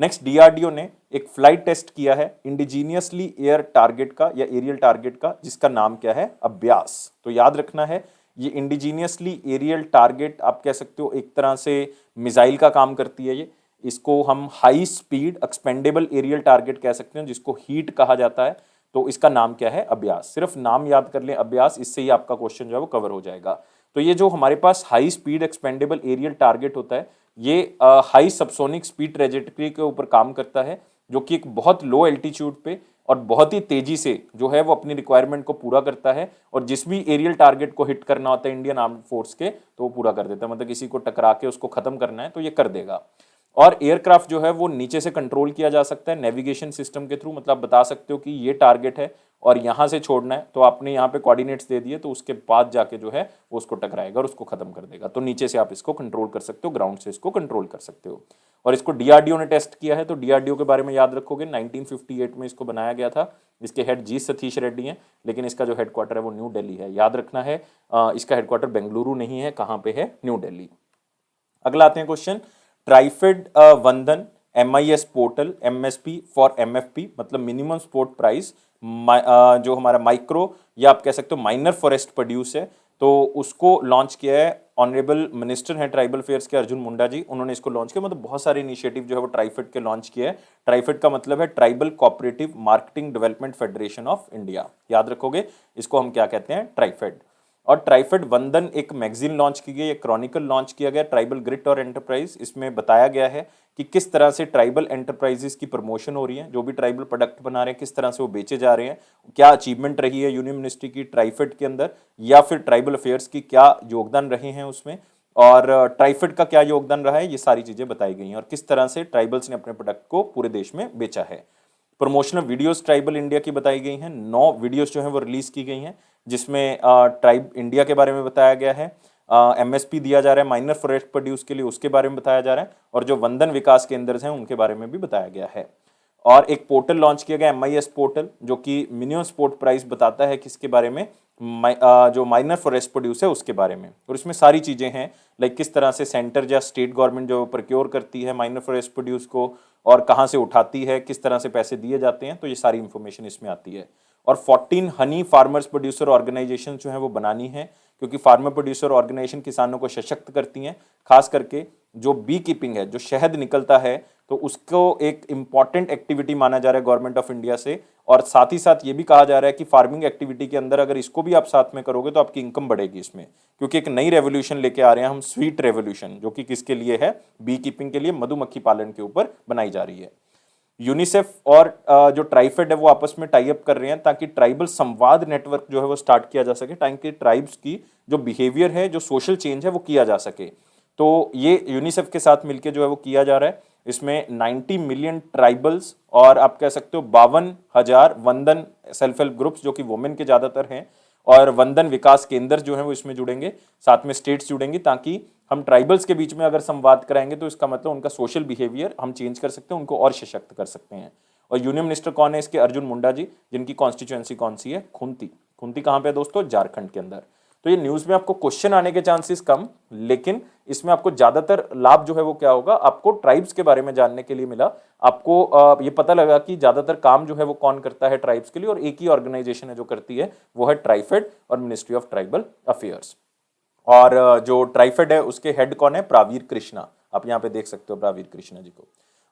नेक्स्ट, डीआरडीओ ने एक फ्लाइट टेस्ट किया है इंडिजीनियसली एयर टारगेट का या एरियल टारगेट का, जिसका नाम क्या है, अभ्यास। तो याद रखना है, ये इंडिजीनियसली एरियल टारगेट आप कह सकते हो एक तरह से मिसाइल का काम करती है ये। इसको हम high speed expendable aerial target कह सकते हैं, जिसको हीट कहा जाता है। तो इसका नाम क्या है, अभ्यास। सिर्फ नाम याद कर लें अभ्यास, इससे ही आपका क्वेश्चन जो है वो कवर हो जाएगा। तो ये जो हमारे पास high speed expendable aerial target होता है, ये हाई सबसोनिक स्पीड ट्रेजेक्टरी के ऊपर काम करता है, जो कि एक बहुत लो एल्टीट्यूड पे और बहुत ही तेजी से जो है वो अपनी रिक्वायरमेंट को पूरा करता है। और जिस भी एरियल टारगेट को हिट करना होता है इंडियन आर्म्ड फोर्स के, तो वो पूरा कर देता है। मतलब किसी को टकरा के उसको खत्म करना है तो ये कर देगा। और एयरक्राफ्ट जो है वो नीचे से कंट्रोल किया जा सकता है नेविगेशन सिस्टम के थ्रू। मतलब बता सकते हो कि ये टारगेट है और यहाँ से छोड़ना है, तो आपने यहाँ पे कोऑर्डिनेट्स दे दिए, तो उसके बाद जाके जो है वो उसको टकराएगा और उसको खत्म कर देगा। तो नीचे से आप इसको कंट्रोल कर सकते हो, ग्राउंड से इसको कंट्रोल कर सकते हो। और इसको डीआरडीओ ने टेस्ट किया है। तो डीआरडीओ के बारे में याद रखोगे, 1958 में इसको बनाया गया था। इसके हेड जी सतीश रेड्डी हैं, लेकिन इसका जो हेडक्वार्टर है वो न्यू दिल्ली है। याद रखना है, इसका हेडक्वार्टर बेंगलुरु नहीं है, कहाँ पे है, न्यू दिल्ली। अगला आते हैं क्वेश्चन, ट्राइफेड वंदन MIS portal MSP for MFP मतलब मिनिमम सपोर्ट प्राइस, जो हमारा माइक्रो या आप कह सकते हो माइनर फॉरेस्ट प्रोड्यूस है, तो उसको लॉन्च किया है ऑनरेबल मिनिस्टर हैं ट्राइबल अफेयर्स के अर्जुन मुंडा जी, उन्होंने इसको लॉन्च किया। मतलब बहुत सारे इनिशिएटिव जो है वो ट्राइफेड के लॉन्च किया है। ट्राइफेड का मतलब है tribal cooperative marketing development federation of India. याद रखोगे, इसको हम क्या कहते हैं, ट्राइफेड। और ट्राइफेड वंदन एक मैगजीन लॉन्च की गई, एक क्रॉनिकल लॉन्च किया गया, ट्राइबल ग्रिट और एंटरप्राइज। इसमें बताया गया है कि किस तरह से ट्राइबल एंटरप्राइजेस की प्रमोशन हो रही है, जो भी ट्राइबल प्रोडक्ट बना रहे हैं किस तरह से वो बेचे जा रहे हैं, क्या अचीवमेंट रही है यूनियन मिनिस्ट्री की ट्राइफेड के अंदर, या फिर ट्राइबल अफेयर्स की क्या योगदान रहे हैं उसमें, और ट्राइफेड का क्या योगदान रहा है, ये सारी चीजें बताई गई हैं और किस तरह से ट्राइबल्स ने अपने प्रोडक्ट को पूरे देश में बेचा है। प्रमोशनल वीडियोस ट्राइबल इंडिया की बताई गई हैं, 9 वीडियोस जो हैं वो रिलीज की गई हैं, जिसमें ट्राइब इंडिया के बारे में बताया गया है, एमएसपी दिया जा रहा है माइनर फॉरेस्ट प्रोड्यूस के लिए, उसके बारे में बताया जा रहा है, और जो वंदन विकास केंद्र हैं उनके बारे में भी बताया गया है। और एक पोर्टल लॉन्च किया गया MIS पोर्टल, जो कि मिनिमम सपोर्ट प्राइस बताता है किसके बारे में, जो माइनर फॉरेस्ट प्रोड्यूस है उसके बारे में, और इसमें सारी चीजें हैं लाइक किस तरह से सेंटर या स्टेट गवर्नमेंट जो प्रोक्योर करती है माइनर फॉरेस्ट प्रोड्यूस को और कहाँ से उठाती है, किस तरह से पैसे दिए जाते हैं, तो ये सारी इंफॉर्मेशन इसमें आती है। और 14 हनी फार्मर्स प्रोड्यूसर ऑर्गेनाइजेशन जो है वो बनानी है, क्योंकि फार्मर प्रोड्यूसर ऑर्गेनाइजेशन किसानों को सशक्त करती हैं, खास करके जो बी कीपिंग है, जो शहद निकलता है, तो उसको एक इंपॉर्टेंट एक्टिविटी माना जा रहा है गवर्नमेंट ऑफ इंडिया से, और साथ ही साथ ये भी कहा जा रहा है कि फार्मिंग एक्टिविटी के अंदर अगर इसको भी आप साथ में करोगे तो आपकी इनकम बढ़ेगी इसमें, क्योंकि एक नई रेवोल्यूशन लेके आ रहे हैं हम, स्वीट रेवोल्यूशन, जो कि किसके लिए है, बी कीपिंग के लिए, मधुमक्खी पालन के ऊपर बनाई जा रही है। यूनिसेफ और जो ट्राइफेड है वो आपस में टाई अप कर रहे हैं ताकि ट्राइबल संवाद नेटवर्क जो है वो स्टार्ट किया जा सके, ताकि ट्राइब्स की जो बिहेवियर है, जो सोशल चेंज है वो किया जा सके। तो ये यूनिसेफ के साथ मिलकर जो है वो किया जा रहा है। इसमें 90 मिलियन ट्राइबल्स और आप कह सकते हो 52,000 वंदन सेल्फ हेल्प ग्रुप्स, जो कि वुमेन के ज्यादातर हैं, और वंदन विकास केंद्र जो है वो इसमें जुड़ेंगे, साथ में स्टेट्स जुड़ेंगी, ताकि हम ट्राइबल्स के बीच में अगर संवाद कराएंगे तो इसका मतलब उनका सोशल बिहेवियर हम चेंज कर सकते हैं, उनको और सशक्त कर सकते हैं। और यूनियन मिनिस्टर कौन है इसके, अर्जुन मुंडा जी, जिनकी कॉन्स्टिट्यूएंसी कौन सी है, खुंती। खुंती कहाँ पे है दोस्तों, झारखंड के अंदर। तो ये न्यूज में आपको क्वेश्चन आने के चांसेस कम, लेकिन इसमें आपको ज्यादातर लाभ जो है वो क्या होगा, आपको ट्राइब्स के बारे में जानने के लिए मिला। आपको ये पता लगा कि ज्यादातर काम जो है वो कौन करता है ट्राइब्स के लिए, और एक ही ऑर्गेनाइजेशन है जो करती है, वो है ट्राइफेड और मिनिस्ट्री ऑफ ट्राइबल अफेयर्स। और जो ट्राइफेड है उसके हेड कौन है, प्रावीर कृष्णा, आप यहाँ पे देख सकते हो प्रावीर कृष्णा जी को,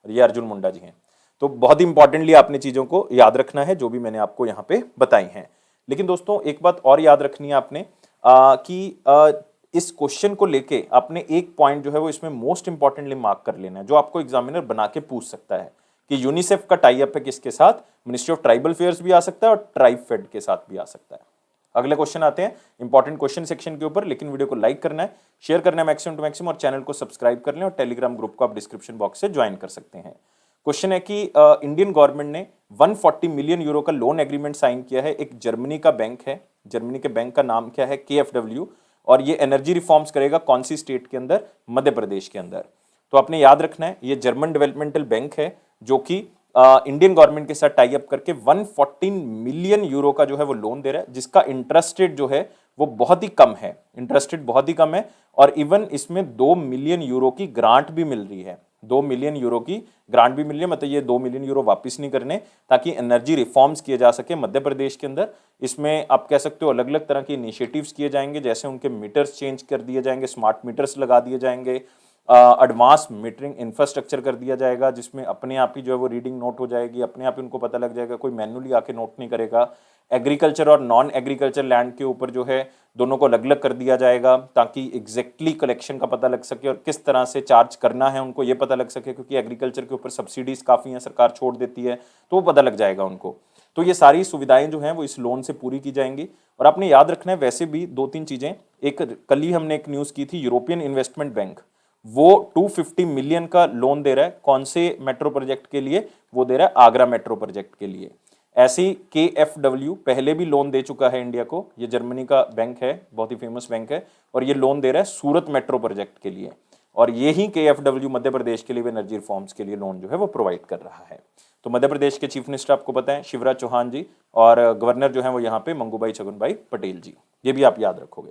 और ये अर्जुन मुंडा जी हैं। तो बहुत ही इंपॉर्टेंटली आपने चीजों को याद रखना है जो भी मैंने आपको यहाँ पे बताई हैं। लेकिन दोस्तों एक बात और याद रखनी है आपने, कि इस क्वेश्चन को लेके आपने एक पॉइंट जो है वो इसमें मोस्ट इंपॉर्टेंटली मार्क कर लेना है, जो आपको एग्जामिनर बना के पूछ सकता है कि यूनिसेफ का टाई अप है किसके साथ, मिनिस्ट्री ऑफ ट्राइबल अफेयर्स भी आ सकता है और ट्राइफेड के साथ भी आ सकता है। अगले क्वेश्चन आते हैं इंपॉर्टेंट क्वेश्चन सेक्शन के ऊपर, लेकिन वीडियो को लाइक करना है, शेयर करना है मैक्सिमम टू मैक्सिमम, और चैनल को सब्सक्राइब कर लें, और टेलीग्राम ग्रुप को आप डिस्क्रिप्शन बॉक्स से ज्वाइन कर सकते हैं। क्वेश्चन है कि इंडियन गवर्नमेंट ने 140 मिलियन यूरो का लोन एग्रीमेंट साइन किया है, एक जर्मनी का बैंक है, जर्मनी के बैंक का नाम क्या है, KfW, और ये एनर्जी रिफॉर्म्स करेगा कौन सी स्टेट के अंदर, मध्य प्रदेश के अंदर। तो आपने याद रखना है ये जर्मन डेवलपमेंटल बैंक है, जो कि इंडियन गवर्नमेंट के साथ टाई अप करके 114 मिलियन यूरो का जो है वो लोन दे रहा है, जिसका इंटरेस्ट रेट जो है वो बहुत ही कम है, इंटरेस्ट रेट बहुत ही कम है, और इवन इसमें 2 मिलियन यूरो की ग्रांट भी मिल रही है, 2 मिलियन यूरो की ग्रांट भी मिल रही है, मतलब ये 2 मिलियन यूरो वापस नहीं करने, ताकि एनर्जी रिफॉर्म्स किए जा सके मध्य प्रदेश के अंदर। इसमें आप कह सकते हो अलग अलग तरह के इनिशिएटिव्स किए जाएंगे, जैसे उनके मीटर्स चेंज कर दिए जाएंगे, स्मार्ट मीटर्स लगा दिए जाएंगे, एडवांस मीटरिंग इंफ्रास्ट्रक्चर कर दिया जाएगा, जिसमें अपने आप ही जो है वो रीडिंग नोट हो जाएगी, अपने आप ही उनको पता लग जाएगा, कोई मैन्युअली आके नोट नहीं करेगा। एग्रीकल्चर और नॉन एग्रीकल्चर लैंड के ऊपर जो है दोनों को अलग अलग कर दिया जाएगा, ताकि एग्जैक्टली कलेक्शन का पता लग सके और किस तरह से चार्ज करना है उनको ये पता लग सके, क्योंकि एग्रीकल्चर के ऊपर सब्सिडीज काफ़ी हैं, सरकार छोड़ देती है, तो वो पता लग जाएगा उनको। तो ये सारी सुविधाएं जो हैं वो इस लोन से पूरी की जाएंगी। और आपने याद रखना है वैसे भी 2-3 चीज़ें, एक कल ही हमने एक न्यूज़ की थी, यूरोपियन इन्वेस्टमेंट बैंक वो 250 मिलियन का लोन दे रहा है, कौन से मेट्रो प्रोजेक्ट के लिए, वो दे रहा है आगरा मेट्रो प्रोजेक्ट के लिए। ऐसी KfW पहले भी लोन दे चुका है इंडिया को, ये जर्मनी का बैंक है, बहुत ही फेमस बैंक है, और ये लोन दे रहा है सूरत मेट्रो प्रोजेक्ट के लिए, और ये ही KfW मध्य प्रदेश के लिए भी एनर्जी रिफॉर्म्स के लिए लोन जो है वो प्रोवाइड कर रहा है। तो मध्य प्रदेश के चीफ मिनिस्टर आपको पता है शिवराज चौहान जी, और गवर्नर जो है वो यहाँ पे मंगूभाई छगनभाई पटेल जी, ये भी आप याद रखोगे।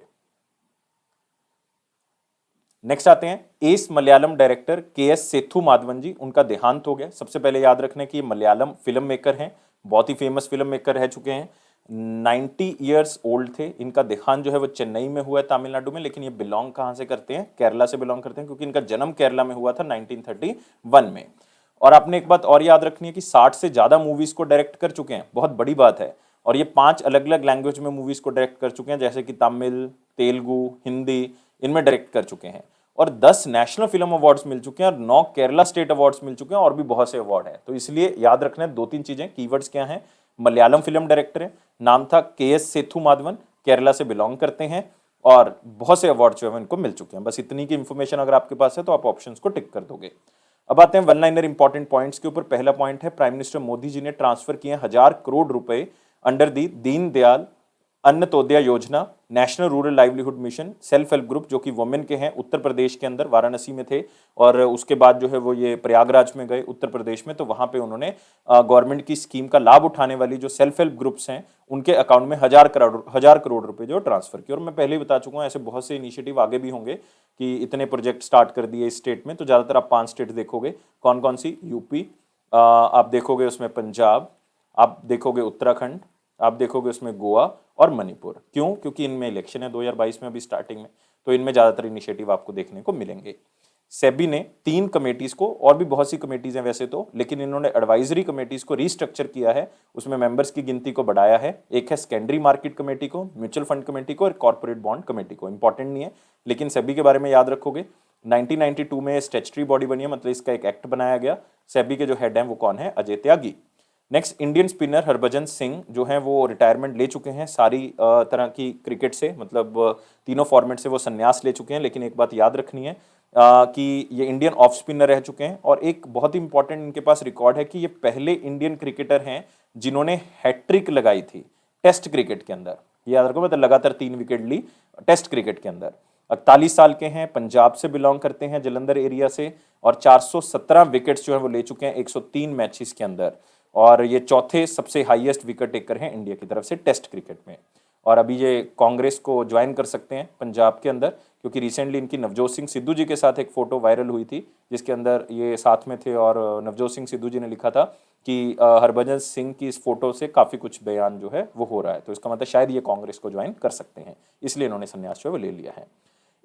नेक्स्ट आते हैं as Malayalam director KS Sethu Madhavan ji, उनका देहांत हो गया। सबसे पहले याद रखने की मलयालम फिल्म मेकर हैं, बहुत ही फेमस फिल्म मेकर रह चुके हैं, 90 ईयर्स ओल्ड थे। इनका देहांत जो है वो चेन्नई में हुआ है, तमिलनाडु में, लेकिन ये बिलोंग कहाँ से करते हैं, केरला से बिलोंग करते हैं, क्योंकि इनका जन्म केरला में हुआ था 1931 में। और आपने एक बात और याद रखनी है कि 60 से ज्यादा मूवीज को डायरेक्ट कर चुके हैं, बहुत बड़ी बात है। और ये 5 अलग अलग लैंग्वेज में मूवीज को डायरेक्ट कर चुके हैं, जैसे कि तमिल, तेलुगु, हिंदी, इनमें डायरेक्ट कर चुके हैं। और 10 नेशनल फिल्म अवार्ड्स मिल चुके हैं और 9 केरला स्टेट अवार्ड्स मिल चुके हैं और भी बहुत से अवार्ड हैं। तो इसलिए याद रखना है 2-3 चीजें, कीवर्ड्स क्या हैं। मलयालम फिल्म डायरेक्टर है, नाम था KS सेथु माधवन, केरला से बिलोंग करते हैं और बहुत से अवार्ड जो है इनको मिल चुके हैं। बस इतनी की इंफॉर्मेशन अगर आपके पास है तो आप ऑप्शंस को टिक कर दोगे। अब आते हैं वन लाइनर इंपॉर्टेंट पॉइंट्स के ऊपर। पहला पॉइंट है, प्राइम मिनिस्टर मोदी जी ने ट्रांसफर किए 1000 करोड़ रुपए अंडर दी दीनदयाल अन्नतोदया योजना, national rural livelihood mission, self help group जो कि वुमेन के हैं, उत्तर प्रदेश के अंदर वाराणसी में थे और उसके बाद जो है वो ये प्रयागराज में गए उत्तर प्रदेश में, तो वहां पे उन्होंने गवर्नमेंट की स्कीम का लाभ उठाने वाली जो सेल्फ हेल्प ग्रुप्स हैं उनके अकाउंट में 1000 करोड़ रुपए जो ट्रांसफर किए। और मैं पहले ही बता चुका हूँ ऐसे बहुत से इनिशिएटिव आगे भी होंगे कि इतने प्रोजेक्ट स्टार्ट कर दिए इस स्टेट में। तो ज्यादातर आप 5 स्टेट देखोगे, कौन कौन सी, यूपी, आप देखोगे उसमें पंजाब, आप देखोगे उत्तराखंड, आप देखोगे उसमें गोवा और मणिपुर। क्यों? क्योंकि इनमें इलेक्शन है 2022 में अभी स्टार्टिंग में, तो इनमें ज्यादातर इनिशिएटिव आपको देखने को मिलेंगे। सेबी ने 3 कमेटीज को, और भी बहुत सी कमेटीज हैं वैसे तो, लेकिन इन्होंने एडवाइजरी कमेटीज को रीस्ट्रक्चर किया है, उसमें मेंबर्स की गिनती को बढ़ाया है। एक है सेकेंडरी मार्केट कमेटी को, म्यूचुअल फंड कमेटी को और कॉर्पोरेट बॉन्ड कमेटी को। इंपॉर्टेंट नहीं है, लेकिन सेबी के बारे में याद रखोगे। 1992 में स्टैट्यूटरी बॉडी बनी है, मतलब इसका एक एक्ट बनाया गया। सेबी के जो हेड हैं वो कौन है? Ajay Tyagi. Next, Indian spinner Harbhajan Singh जो हैं वो रिटायरमेंट ले चुके हैं सारी तरह की क्रिकेट से, मतलब तीनों फॉर्मेट से वो संन्यास ले चुके हैं। लेकिन एक बात याद रखनी है कि ये इंडियन ऑफ स्पिनर रह चुके हैं और एक बहुत इंपॉर्टेंट इनके पास रिकॉर्ड है कि ये पहले इंडियन क्रिकेटर हैं जिन्होंने हैट्रिक लगाई थी टेस्ट क्रिकेट के अंदर। याद रखो, मतलब लगातार 3 विकेट ली टेस्ट क्रिकेट के अंदर। 41 साल के हैं, पंजाब से बिलोंग करते हैं, जलंधर एरिया से, और 417 विकेट्स जो है वो ले चुके हैं 103 मैचेस के अंदर। और ये चौथे सबसे हाईएस्ट विकेट टेकर हैं इंडिया की तरफ से टेस्ट क्रिकेट में। और अभी ये कांग्रेस को ज्वाइन कर सकते हैं पंजाब के अंदर, क्योंकि रिसेंटली इनकी नवजोत सिंह सिद्धू जी के साथ एक फोटो वायरल हुई थी जिसके अंदर ये साथ में थे और नवजोत सिंह सिद्धू जी ने लिखा था कि हरभजन सिंह की इस फोटो से काफ़ी कुछ बयान जो है वो हो रहा है। तो इसका मतलब शायद ये कांग्रेस को ज्वाइन कर सकते हैं, इसलिए इन्होंने संन्यास जो है वो ले लिया है।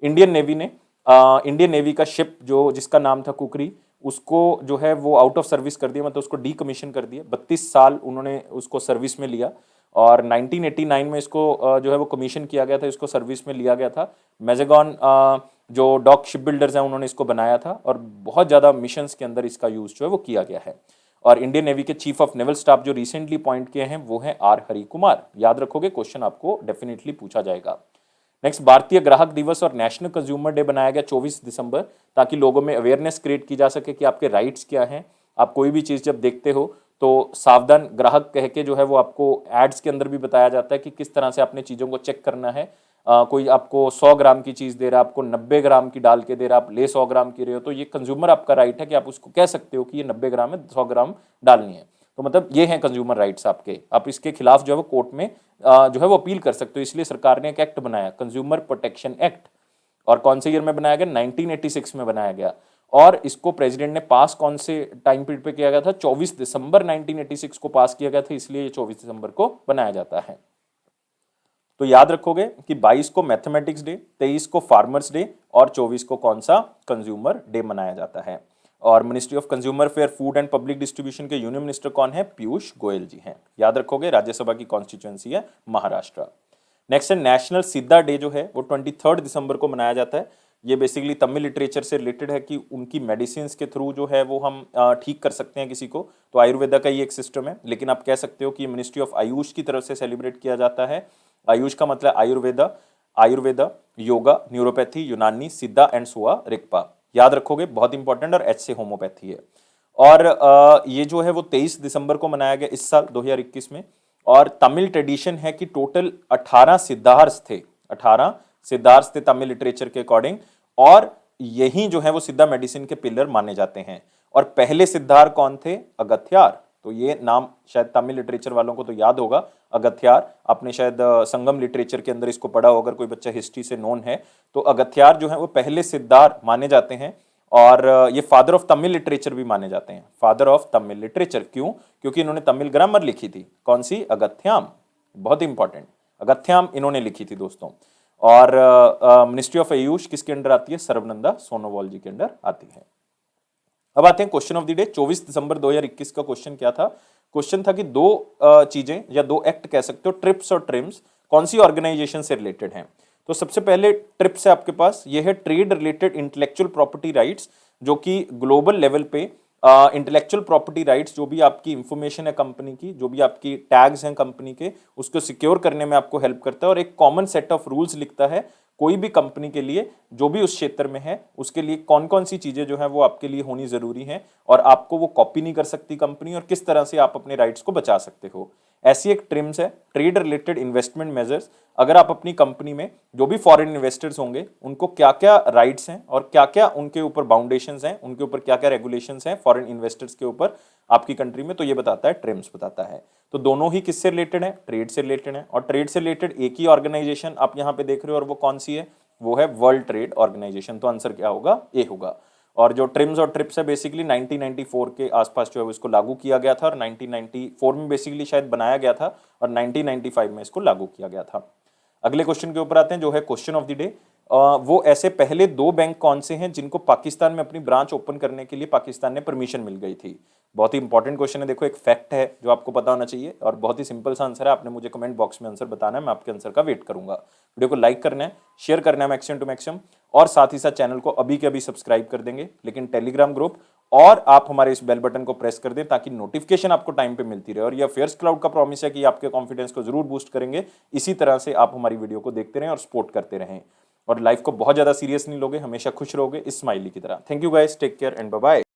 इंडियन नेवी ने इंडियन नेवी का शिप जो जिसका नाम था कुकरी, उसको जो है वो आउट ऑफ सर्विस कर दिया, मतलब उसको डीकमीशन कर दिया। 32 साल उन्होंने उसको सर्विस में लिया और 1989 में इसको जो है वो कमीशन किया गया था, इसको सर्विस में लिया गया था। मेजेगॉन जो डॉक शिप बिल्डर्स हैं उन्होंने इसको बनाया था और बहुत ज़्यादा मिशंस के अंदर इसका यूज़ जो है वो किया गया है। और इंडियन नेवी के चीफ ऑफ नेवल स्टाफ जो रिसेंटली अपॉइंट किए हैं वो हैं आर हरि कुमार। याद रखोगे, क्वेश्चन आपको डेफिनेटली पूछा जाएगा। नेक्स्ट, भारतीय ग्राहक दिवस और नेशनल कंज्यूमर डे बनाया गया 24 दिसंबर, ताकि लोगों में अवेयरनेस क्रिएट की जा सके कि आपके राइट्स क्या हैं। आप कोई भी चीज़ जब देखते हो तो सावधान ग्राहक कह के जो है वो आपको एड्स के अंदर भी बताया जाता है कि किस तरह से आपने चीज़ों को चेक करना है। कोई आपको 100 ग्राम की चीज़ दे रहा है, आपको 90 ग्राम की डाल के दे रहा है, आप ले 100 ग्राम की रहे हो, तो ये कंज्यूमर आपका राइट है कि आप उसको कह सकते हो कि ये 90 ग्राम है, 100 ग्राम डालनी है। तो मतलब ये हैं कंज्यूमर राइट्स आपके, आप इसके खिलाफ जो है वो कोर्ट में जो है वो अपील कर सकते हो। इसलिए सरकार ने एक एक्ट बनाया, कंज्यूमर प्रोटेक्शन एक्ट, और कौन से ईयर में बनाया गया? 1986 में बनाया गया। और इसको प्रेसिडेंट ने पास कौन से टाइम पीरियड पे किया गया था? 24 दिसंबर 1986 को पास किया गया था, इसलिए ये 24 दिसंबर को बनाया जाता है। तो याद रखोगे कि 22 को मैथमेटिक्स डे, 23 को फार्मर्स डे और 24 को कौन सा? कंज्यूमर डे मनाया जाता है। और ministry of consumer fair, food and public distribution के यूनियन मिनिस्टर कौन है? पीयूष गोयल जी हैं। याद रखोगे, राज्यसभा की कॉन्स्टिट्यूएंसी है महाराष्ट्र। नेक्स्ट है नेशनल सिद्धा डे, जो है वो 23 दिसंबर को मनाया जाता है। ये बेसिकली तमिल लिटरेचर से रिलेटेड है कि उनकी मेडिसिन के थ्रू जो है वो हम ठीक कर सकते हैं किसी को, तो आयुर्वेदा का ही एक सिस्टम है। लेकिन आप कह सकते हो कि मिनिस्ट्री ऑफ आयुष की तरफ से सेलिब्रेट किया जाता है। आयुष का मतलब आयुर्वेदा, योगा, न्यूरोपैथी, यूनानी, सिद्धा एंड सोआ रिक्पा। याद रखोगे, बहुत इंपॉर्टेंट। और एच से होम्योपैथी है। और ये जो है वो 23 दिसंबर को मनाया गया इस साल 2021 में। और तमिल ट्रेडिशन है कि टोटल 18 सिद्धार्थ थे, 18 सिद्धार्थ थे तमिल लिटरेचर के अकॉर्डिंग, और यही जो है वो सिद्धा मेडिसिन के पिलर माने जाते हैं। और पहले सिद्धार्थ कौन थे? अगत्यार। तो ये नाम शायद तमिल लिटरेचर वालों को तो याद होगा, अगत्यार। आपने शायद संगम लिटरेचर के अंदर इसको पढ़ा हो, अगर कोई बच्चा हिस्ट्री से नोन है तो। अगत्यार जो है वो पहले सिद्धार्थ माने जाते हैं और ये फादर ऑफ तमिल लिटरेचर भी माने जाते हैं। फादर ऑफ तमिल लिटरेचर क्यों? क्योंकि इन्होंने तमिल ग्रामर लिखी थी। कौन सी? अगत्याम, बहुत इंपॉर्टेंट, अगत्याम इन्होंने लिखी थी दोस्तों। और मिनिस्ट्री ऑफ आयुष किसके अंडर आती है? सर्बानंद सोनोवाल जी के अंडर आती है। अब आते हैं क्वेश्चन ऑफ द डे। 24 दिसंबर 2021 का क्वेश्चन क्या था? क्वेश्चन था कि दो चीजें या दो एक्ट कह सकते हो, ट्रिप्स और ट्रिम्स, कौन सी ऑर्गेनाइजेशन से रिलेटेड हैं। तो सबसे पहले ट्रिप्स है आपके पास, ये है trade related intellectual property rights, जो कि ग्लोबल लेवल पे इंटेलेक्चुअल प्रॉपर्टी राइट्स, जो भी आपकी इंफॉर्मेशन है कंपनी की, जो भी आपकी टैग्स हैं कंपनी के, उसको सिक्योर करने में आपको हेल्प करता है और एक कॉमन सेट ऑफ रूल्स लिखता है कोई भी कंपनी के लिए जो भी उस क्षेत्र में है, उसके लिए कौन कौन सी चीजें जो है वो आपके लिए होनी जरूरी है और आपको वो कॉपी नहीं कर सकती कंपनी, और किस तरह से आप अपने राइट्स को बचा सकते हो। ऐसी एक ट्रिम्स है ट्रेड रिलेटेड इन्वेस्टमेंट मेजर्स। अगर आप अपनी कंपनी में जो भी फॉरेन इन्वेस्टर्स होंगे उनको क्या क्या राइट्स हैं और क्या क्या उनके ऊपर बाउंडेशंस हैं, उनके ऊपर क्या क्या रेगुलेशंस हैं फॉरेन इन्वेस्टर्स के ऊपर आपकी कंट्री में, तो ये बताता है, ट्रिम्स बताता है। तो दोनों ही किससे रिलेटेड है, ट्रेड से रिलेटेड है, और ट्रेड से रिलेटेड एक ही ऑर्गेनाइजेशन आप यहां पे देख रहे हो, और वो कौन सी है, वो है वर्ल्ड ट्रेड ऑर्गेनाइजेशन। तो आंसर क्या होगा, ए होगा। और जो ट्रिम्स और ट्रिप्स है बेसिकली 1994 के आसपास जो है इसको लागू किया गया था, और 1994 में बेसिकली शायद बनाया गया था और 1995 में इसको लागू किया गया था। अगले क्वेश्चन के ऊपर आते हैं जो है क्वेश्चन ऑफ द डे। वो ऐसे पहले दो बैंक कौन से हैं जिनको पाकिस्तान में अपनी ब्रांच ओपन करने के लिए पाकिस्तान ने परमिशन मिल गई थी। बहुत ही इंपॉर्टेंट क्वेश्चन है, देखो एक फैक्ट है जो आपको पता होना चाहिए और बहुत ही सिंपल सा आंसर है, आपने मुझे कमेंट बॉक्स में आंसर बताना है, मैं आपके आंसर का वेट करूंगा। वीडियो को लाइक करना है, शेयर करना है मैक्सिमम टू मैक्सिमम, और साथ ही साथ चैनल को अभी के अभी सब्सक्राइब कर देंगे, लेकिन टेलीग्राम ग्रुप और आप हमारे इस बेल बटन को प्रेस कर दें ताकि नोटिफिकेशन आपको टाइम पे मिलती रहे। और यह फेयर्स क्लाउड का प्रॉमिस है कि आपके कॉन्फिडेंस को जरूर बूस्ट करेंगे। इसी तरह से आप हमारी वीडियो को देखते रहें और सपोर्ट करते रहें, और लाइफ को बहुत ज्यादा सीरियस नहीं लोगे, हमेशा खुश रहोगे इस स्माइली की तरह। Thank you guys, take care and bye bye.